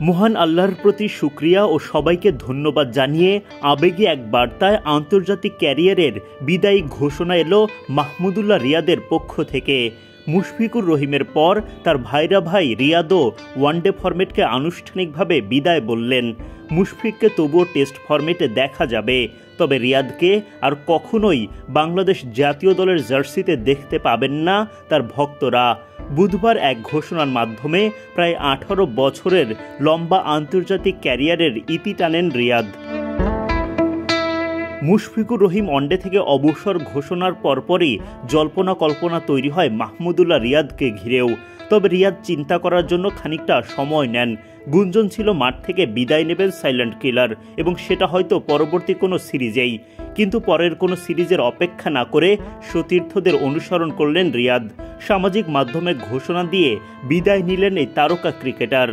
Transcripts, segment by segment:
মহান আল্লাহর প্রতি শুকরিয়া ও সবাইকে ধন্যবাদ জানিয়ে আবেগী এক বার্তায় আন্তর্জাতিক ক্যারিয়ারের বিদায়ী ঘোষণা এলো মাহমুদুল্লাহ রিয়াদের পক্ষ থেকে। মুশফিকুর রহিমের পর তার ভাইরা ভাই রিয়াদও ওয়ানডে ফরম্যাটকে আনুষ্ঠানিকভাবে বিদায় বললেন। মুশফিককে তবুও টেস্ট ফরম্যাটে দেখা যাবে, তবে রিয়াদকে আর কখনোই বাংলাদেশ জাতীয় দলের জার্সিতে দেখতে পাবেন না তার ভক্তরা। বুধবার এক ঘোষণার মাধ্যমে প্রায় 18 বছরের লম্বা আন্তর্জাতিক ক্যারিয়ারের ইতি টানেন রিয়াদ। মুশফিকুর রহিম ওয়ানডে থেকে অবসর ঘোষণার পরপরই জল্পনা কল্পনা তৈরি হয় মাহমুদুল্লাহ রিয়াদকে ঘিরেও। তবে রিয়াদ চিন্তা করার জন্য খানিকটা সময় নেন। গুঞ্জন ছিল মাঠ থেকে বিদায় নেবেন সাইলেন্ট কিলার, এবং সেটা হয়তো পরবর্তী কোনো সিরিজেই। কিন্তু পরের কোনো সিরিজের অপেক্ষা না করে সতীর্থদের অনুসরণ করলেন রিয়াদ। সামাজিক মাধ্যমে ঘোষণা দিয়ে বিদায় নিলেন এই তারকা ক্রিকেটার।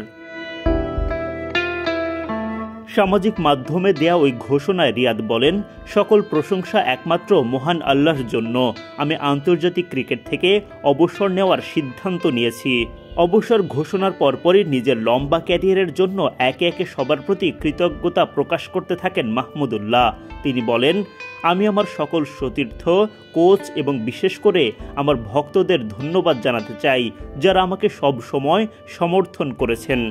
সামাজিক মাধ্যমে দেয়া ওই ঘোষণায় রিয়াদ বলেন, সকল প্রশংসা একমাত্র মহান আল্লাহর জন্য। আমি আন্তর্জাতিক ক্রিকেট থেকে অবসর নেওয়ার সিদ্ধান্ত নিয়েছি। অবসর ঘোষণার পরপরই নিজের লম্বা ক্যারিয়ারের জন্য একে একে সবার প্রতি কৃতজ্ঞতা প্রকাশ করতে থাকেন মাহমুদুল্লাহ। তিনি বলেন, আমি আমার সকল সতীর্থ, কোচ এবং বিশেষ করে আমার ভক্তদের ধন্যবাদ জানাতে চাই, যারা আমাকে সব সময় সমর্থন করেছেন।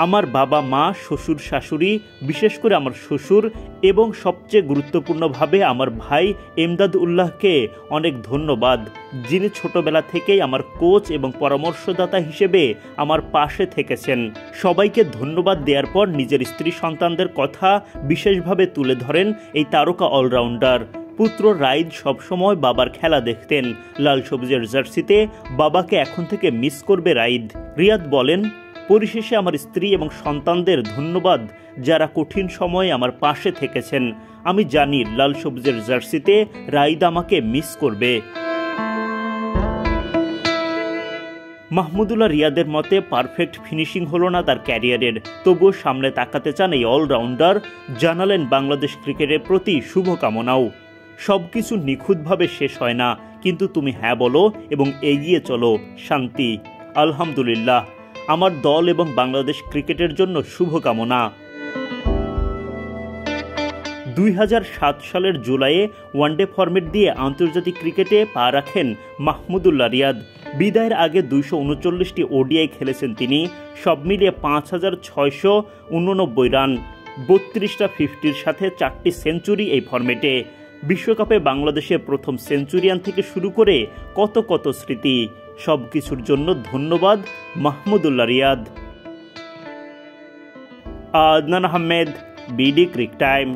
আমার বাবা মা, শ্বশুর শাশুড়ি, বিশেষ করে আমার শ্বশুর এবং সবচেয়ে গুরুত্বপূর্ণভাবে আমার ভাই এমদাদ উল্লাহকে অনেক ধন্যবাদ, যিনি ছোটবেলা থেকেই আমার কোচ এবং পরামর্শদাতা হিসেবে আমার পাশে থেকেছেন। সবাইকে ধন্যবাদ দেওয়ার পর নিজের স্ত্রী সন্তানদের কথা বিশেষভাবে তুলে ধরেন এই তারকা অলরাউন্ডার। পুত্র রাইদ সবসময় বাবার খেলা দেখতেন। লাল সবুজের জার্সিতে বাবাকে এখন থেকে মিস করবে রাইদ। রিয়াদ বলেন, পরিশেষে আমার স্ত্রী এবং সন্তানদের ধন্যবাদ, যারা কঠিন সময়ে আমার পাশে থেকেছেন। আমি জানি লাল সবুজের জার্সিতে রাইদ আমাকে মিস করবে। মাহমুদুল্লাহ রিয়াদের মতে পারফেক্ট ফিনিশিং হলো না তার ক্যারিয়ারের, তবুও সামনে তাকাতে চান এই অলরাউন্ডার। জানালেন বাংলাদেশ ক্রিকেটের প্রতি শুভকামনাও। সবকিছু নিখুঁতভাবে শেষ হয় না, কিন্তু তুমি হ্যাঁ বলো এবং এগিয়ে চলো। শান্তি। আলহামদুলিল্লাহ, আমার দল এবং বাংলাদেশ ক্রিকেটের জন্য শুভকামনা। 2007 সালের জুলাইয়ে ওয়ানডে ফরম্যাট দিয়ে আন্তর্জাতিক ক্রিকেটে পা রাখেন মাহমুদুল্লাহ রিয়াদ। বিদায়ের আগে 239টি ওডিআই খেলেছেন তিনি। সব মিলিয়ে 5689 রান, 32টা 50-র সাথে 4টি সেঞ্চুরি এই ফরম্যাটে। বিশ্বকাপে বাংলাদেশের প্রথম সেঞ্চুরিয়ান থেকে শুরু করে কত কত স্মৃতি। সব কিছুর জন্য ধন্যবাদ Mahmudullah Riyad. Adnan Ahmed, BD cric time.